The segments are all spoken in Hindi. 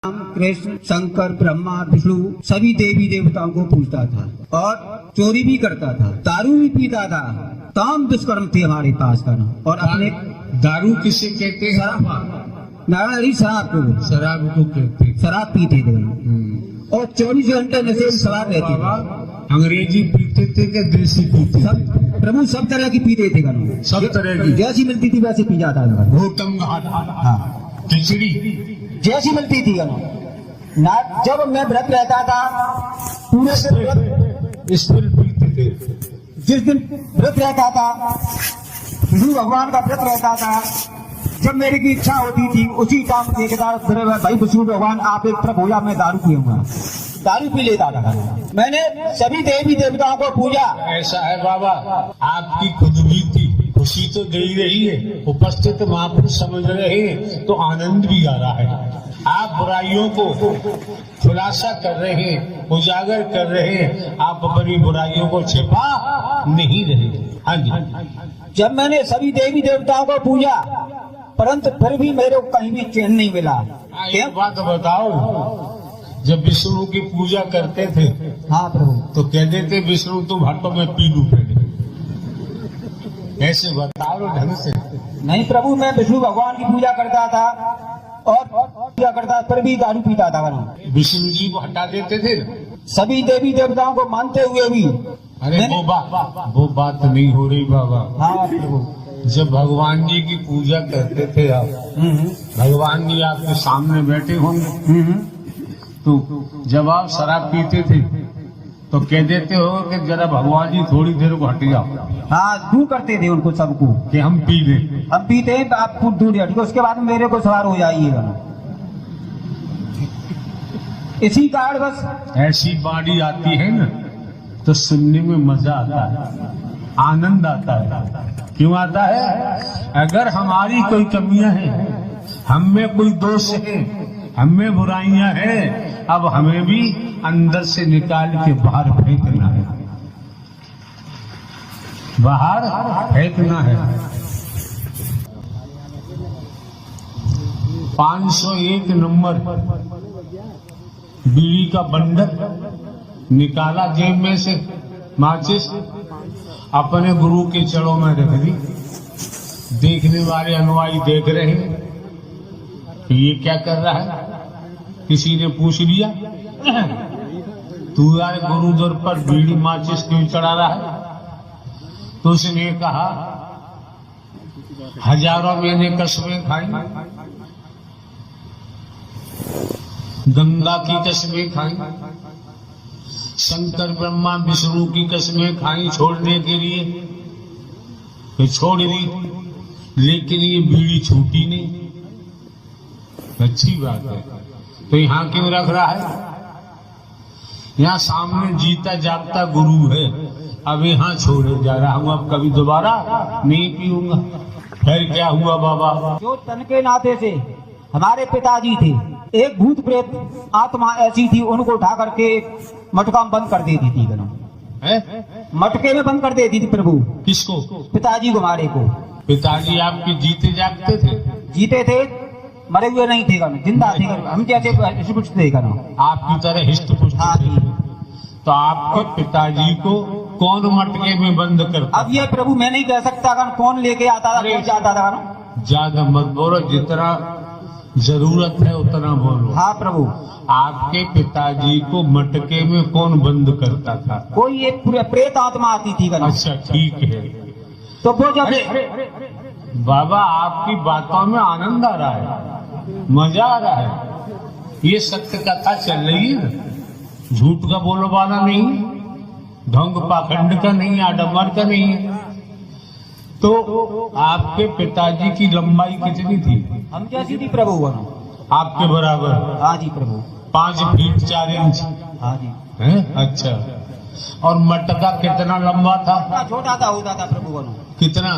राम कृष्ण शंकर ब्रह्मा विष्णु सभी देवी देवताओं को पूजता था और चोरी भी करता था, दारू भी पीता था। तमाम दुष्कर्म थे हमारे पास का। और अपने दारू किसे कहते हैं? नारायणी शराब को कहते हैं। शराब पीते थे और 24 घंटे नशे में सवार रहते थे। अंग्रेजी पीते थे क्या देसी पीते? सब प्रभु सब तरह की पीते थे। सब तरह की जैसी मिलती थी वैसे पी जाता था। भोटम खिचड़ी जैसी मिलती थी ना। जब मैं व्रत रहता था पूरे स्पिरिट पीते थे। जिस दिन व्रत रहता था विष्णु भगवान का व्रत रहता था, जब मेरी की इच्छा होती थी उसी टाइम देखता भाई विष्णु भगवान आप एक तरफ हो जा, मैं दारू पीऊंगा, दारू पी लेता था। मैंने सभी देवी देवताओं को पूजा। ऐसा है बाबा, आपकी खुद भी थी, खुशी तो दे ही रही है, उपस्थित महापुरुष समझ रहे हैं तो आनंद भी आ रहा है। आप बुराइयों को खुलासा कर रहे हैं, उजागर कर रहे हैं, आप अपनी बुराइयों को छिपा नहीं रहे। हाँ जी। जब मैंने सभी देवी देवताओं को पूजा परंतु फिर भी मेरे को कहीं भी चैन नहीं मिला। एक बात बताओ, जब विष्णु की पूजा करते थे हाँ प्रभु तो कहते थे विष्णु तुम हटो मैं पी लूं पहले, ऐसे बताओ ढंग से। नहीं प्रभु, मैं विष्णु भगवान की पूजा करता था और पूजा करता फिर भी दारू पीता था। विष्णु जी को हटा देते थे सभी देवी देवताओं को मानते हुए भी। अरे वो बात नहीं हो रही बाबा। हाँ प्रभु, जब भगवान जी की पूजा करते थे आप, भगवान जी आपके सामने बैठे होंगे, तो जब आप शराब पीते थे तो कह देते हो कि जरा भगवान जी थोड़ी देर को हट जाओ। हाँ दूर करते थे उनको सबको कि हम पी लें। हम पीते हैं तो आप खुद दूर हटिए, उसके बाद मेरे को सवार हो जाइएगा। इसी कारण बस ऐसी बाड़ी आती है ना तो सुनने में मजा आता है, आनंद आता है। क्यों आता है? अगर हमारी कोई कमियां हैं, हम में कोई दोष है, हम में बुराइयां हैं, अब हमें भी अंदर से निकाल के बाहर फेंकना है, बाहर फेंकना है। 501 नंबर बीड़ी का बंडल निकाला जेब में से, माचिस अपने गुरु के चरणों में रख दी। देखने वाले अनुयायी देख रहे हैं कि ये क्या कर रहा है। किसी ने पूछ लिया तू यार गुरु दर पर बीड़ी माचिस क्यों चढ़ा रहा है? तो उसने कहा हजारों मैंने कसमें खाई, गंगा की कसमें खाई, शंकर ब्रह्मा विष्णु की कसमें खाई छोड़ने के लिए, तो छोड़ दी, लेकिन ये बीड़ी छूटी नहीं। अच्छी बात है, तो यहाँ क्यों रख रहा है? यहाँ सामने जीता जागता गुरु है, अब यहाँ छोड़े जा रहा हूँ, अब कभी दोबारा नहीं पीऊंगा। फिर क्या हुआ बाबा? जो तन के नाते से हमारे पिताजी थे, एक भूत प्रेत आत्मा ऐसी थी, उनको उठा करके मटका में बंद कर देती थी। मटके में बंद कर देती थी प्रभु। किसको? पिताजी को, हमारे को। पिताजी आपके जीते जागते थे? जीते थे, मरे हुए नहीं थे, जिंदा थे। हम कैसे हिष्ट थे? आपकी तरह हिष्ट पुष्ट थे। तो आपके पिताजी को कौन मटके में बंद करता? अब ये प्रभु मैं नहीं कह सकता कौन लेके आता था, कौन जाता था। ज्यादा मत बोलो, जितना जरूरत है उतना बोलो। हाँ प्रभु। आपके पिताजी को मटके में कौन बंद करता था? कोई एक प्रेत आत्मा आती थी। अच्छा ठीक है। तो वो जब बाबा आपकी बातों में आनंद आ रहा है, मजा आ रहा है। ये सत्य कथा चल रही है, झूठ का बोलो वाला नहीं, ढंग पाखंड का नहीं, आडम्बर का नहीं है। तो आपके पिताजी की लंबाई कितनी थी? हम कैसी थी प्रभु? आपके बराबर? हाँ जी प्रभु। 5 फीट 4 इंच? हाँ जी। है? अच्छा। और मटका कितना लंबा था? छोटा था, होता था प्रभु। कितना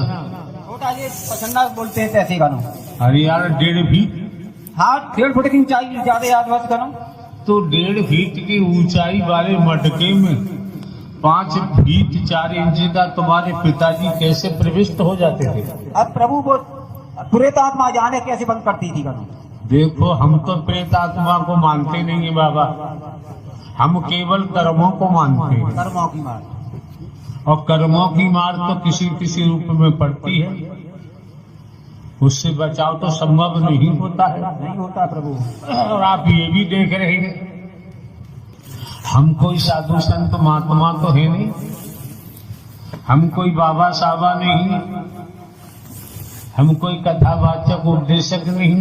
छोटा? ये पसंदा बोलते हैं तैसे। अरे यार 1.5 फीट। हाँ 1.5 फुट की ऊंचाई ज्यादा याद बस करो। तो 1.5 फीट की ऊंचाई वाले मटके में 5 फीट 4 इंच का तुम्हारे पिताजी कैसे प्रविष्ट हो जाते थे? अब प्रभु वो प्रेत आत्मा जाने कैसे बंद करती थी। देखो हम तो प्रेत आत्मा को मानते नहीं है बाबा, हम केवल कर्मों को मानते हैं। कर्मों की मार। और कर्मों की मार तो किसी किसी रूप में पड़ती है, उससे बचाव तो संभव नहीं होता है। नहीं होता प्रभु। और आप ये भी देख रहे हैं, हम कोई साधु संत महात्मा तो है नहीं, हम कोई बाबा साहबा नहीं, हम कोई कथावाचक उपदेशक नहीं,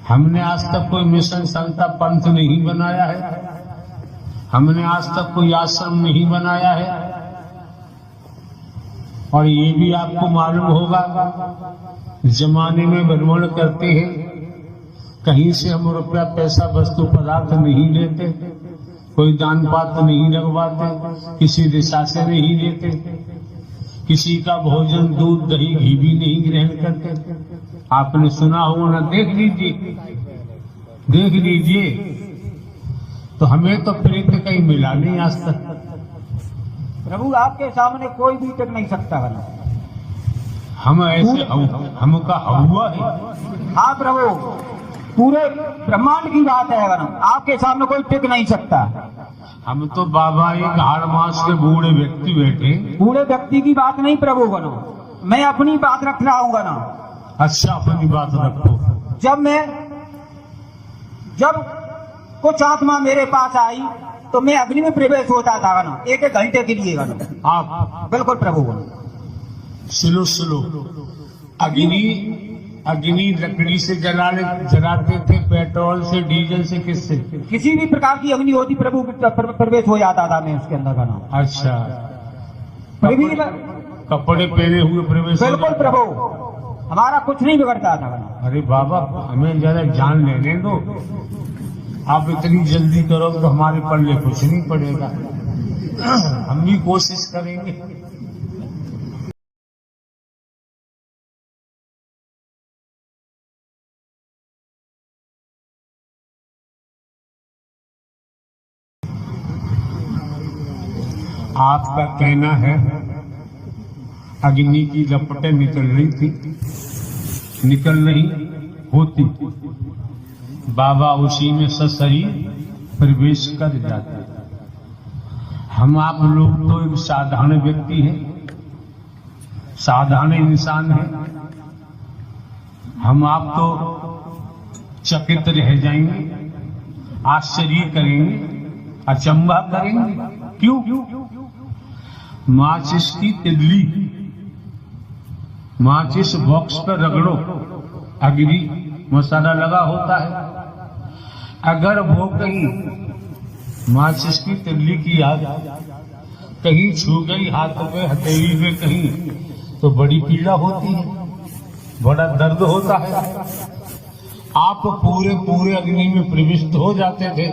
हमने आज तक कोई मिशन संस्था पंथ नहीं बनाया है, हमने आज तक कोई आश्रम नहीं बनाया है। और ये भी आपको मालूम होगा, जमाने में भ्रमण करते हैं, कहीं से हम रुपया पैसा वस्तु पदार्थ नहीं लेते, कोई दान पात्र नहीं लगवाते, किसी दिशा से नहीं लेते, किसी का भोजन दूध दही घी भी नहीं ग्रहण करते। आपने सुना होगा ना, देख लीजिए। तो हमें तो प्रेत कहीं मिला नहीं आज तक। प्रभु आपके सामने कोई भी टिक नहीं सकता बना। हम ऐसे हमका हुआ है। हाँ प्रभु, पूरे ब्रह्मांड की बात है बना, आपके सामने कोई टिक नहीं सकता। हम तो बाबा एक हाड़ मास के बूढ़े व्यक्ति बैठे। बूढ़े व्यक्ति की बात नहीं प्रभु बनो, मैं अपनी बात रख रहा हूँ बना। अच्छा, अपनी बात रखो। जब कुछ आत्मा मेरे पास आई तो मैं अग्नि में प्रवेश होता था बना, 1-1 घंटे के लिए बना। आप बिल्कुल प्रभु बना। सुनो, अग्नि लकड़ी से जलाते थे, पेट्रोल से, डीजल से, किससे? किसी भी प्रकार की अग्नि होती प्रभु, प्रवेश हो जाता था मैं उसके अंदर बना। अच्छा, कपड़े पहने हुए प्रवेश? बिल्कुल प्रभु, हमारा कुछ नहीं बिगड़ता था बना। अरे बाबा, हमें जरा जान लेने दो, आप इतनी जल्दी करोगे तो हमारे पल्ले कुछ नहीं पड़ेगा, हम भी कोशिश करेंगे। आपका कहना है अग्नि की लपटें निकल रही थी, निकल नहीं होती, बाबा उसी में सशरीर प्रवेश कर जाते। हम आप लोग तो एक साधारण व्यक्ति हैं, साधारण इंसान हैं, हम आप तो चकित रह जाएंगे, आश्चर्य करेंगे, अचंभा करेंगे। क्यों? माचिस की तिल्ली, माचिस बॉक्स पर रगड़ो, अग्नि मसाला लगा होता है, अगर वो कहीं माचिस की तिल्ली की आग कहीं छू गई हाथ पे, हथेली में कहीं, तो बड़ी पीड़ा होती है, बड़ा दर्द होता है। आप पूरे अग्नि में प्रविष्ट हो जाते थे,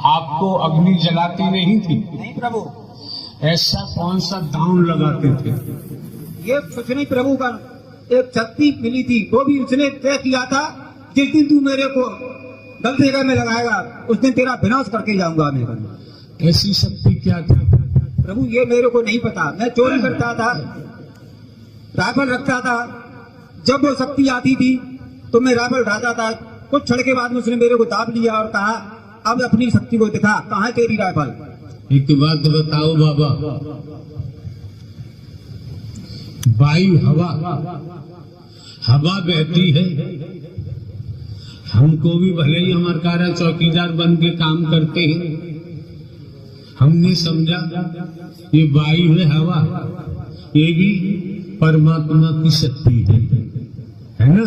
आपको अग्नि जलाती नहीं थी। नहीं प्रभु। ऐसा कौन सा दांव लगाते थे? ये कुछ नहीं प्रभु का एक शक्ति मिली थी, वो भी उसने तय किया था, जिस दिन तू मेरे को गलत जगह में लगाएगा उस दिन तेरा विनाश करके जाऊंगा मैं। ऐसी शक्ति क्या थी? प्रभु ये मेरे को नहीं पता, मैं चोरी करता था, राइफल रखता था, जब वो शक्ति आती थी तो मैं राइफल उठाता था, कुछ क्षण के बाद में उसने मेरे को दाब लिया और कहा अब अपनी शक्ति को दिखा, कहाँ है तेरी राइफल? एक बात बताओ बाबा, वायु हवा बहती है, हमको भी भले ही हमारे कारा चौकीदार बन के काम करते हैं, हमने समझा ये वायु है, हवा, ये भी परमात्मा की शक्ति है ना?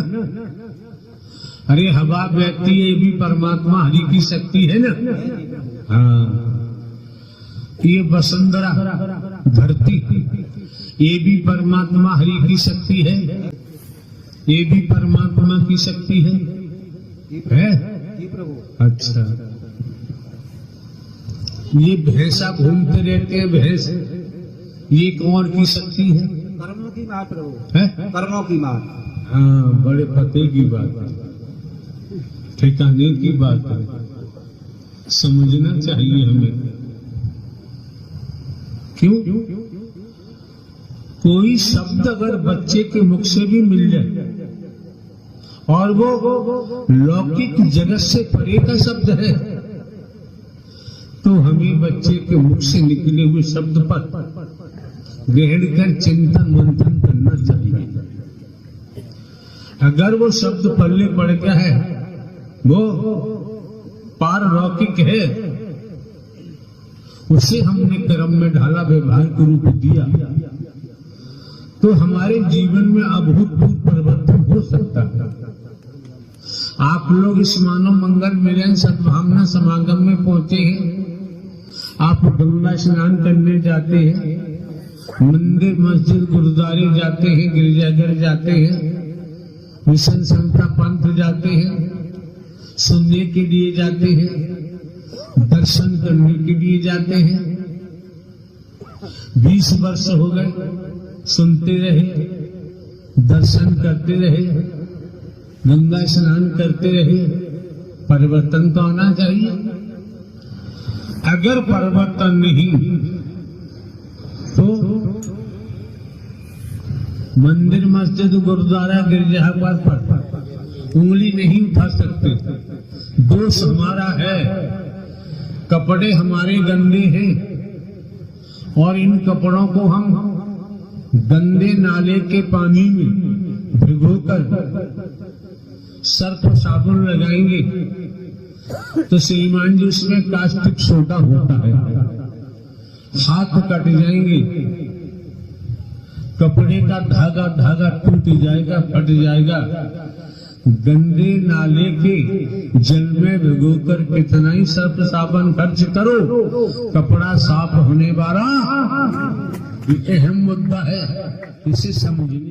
अरे हवा बहती है, ये भी परमात्मा हरि की शक्ति है ना? हाँ, ये वसुंधरा धरती, ये भी परमात्मा हरि की शक्ति है, ये भी परमात्मा की शक्ति है। जी प्रभु। अच्छा, ये भैंसा घूमते रहते हैं, भैंस, ये कौन की शक्ति है? कर्मों की मार प्रभु है, कर्मों की मार। हाँ, बड़े पते की बात है, ठिकाने की बात है, समझना चाहिए हमें। क्यों? कोई शब्द अगर बच्चे के मुख से भी मिल जाए और वो लौकिक जगत से परे का शब्द है, तो हमें बच्चे के मुख से निकले हुए शब्द पर ग्रहण कर चिंतन मंथन करना चाहिए। अगर वो शब्द पल्ले पड़ गया है, वो पारलौकिक है, उसे हमने कर्म में ढाला, व्यवहारिक रूप दिया, तो हमारे जीवन में अभूतपूर्व परिवर्तन हो सकता है। आप लोग इस मानव मंगल मिलन सद्भावना समागम में पहुंचे हैं, आप गंगा स्नान करने जाते हैं, मंदिर मस्जिद गुरुद्वारे जाते हैं, गिरजाघर जाते हैं, मिशन संस्था पंथ जाते हैं, सुनने के लिए जाते हैं, दर्शन करने के लिए जाते हैं। 20 वर्ष हो गए, सुनते रहे, दर्शन करते रहे, गंगा स्नान करते रहे, परिवर्तन तो आना चाहिए। अगर परिवर्तन नहीं तो मंदिर मस्जिद गुरुद्वारा गिरजाघर पर उंगली नहीं उठा सकते। दोष हमारा है, कपड़े हमारे गंदे हैं और इन कपड़ों को हम गंदे नाले के पानी में भिगोकर सर्फ साबुन लगाएंगे तो श्रीमान जी उसमें प्लास्टिक सोडा होता है, हाथ कट जाएंगे, कपड़े का धागा टूट जाएगा, फट जाएगा। गंदे नाले के जल में भिगोकर कितना ही सर्फ साबुन खर्च करो, कपड़ा साफ होने वाला ये अहम मुद्दा है, इसे समझिए।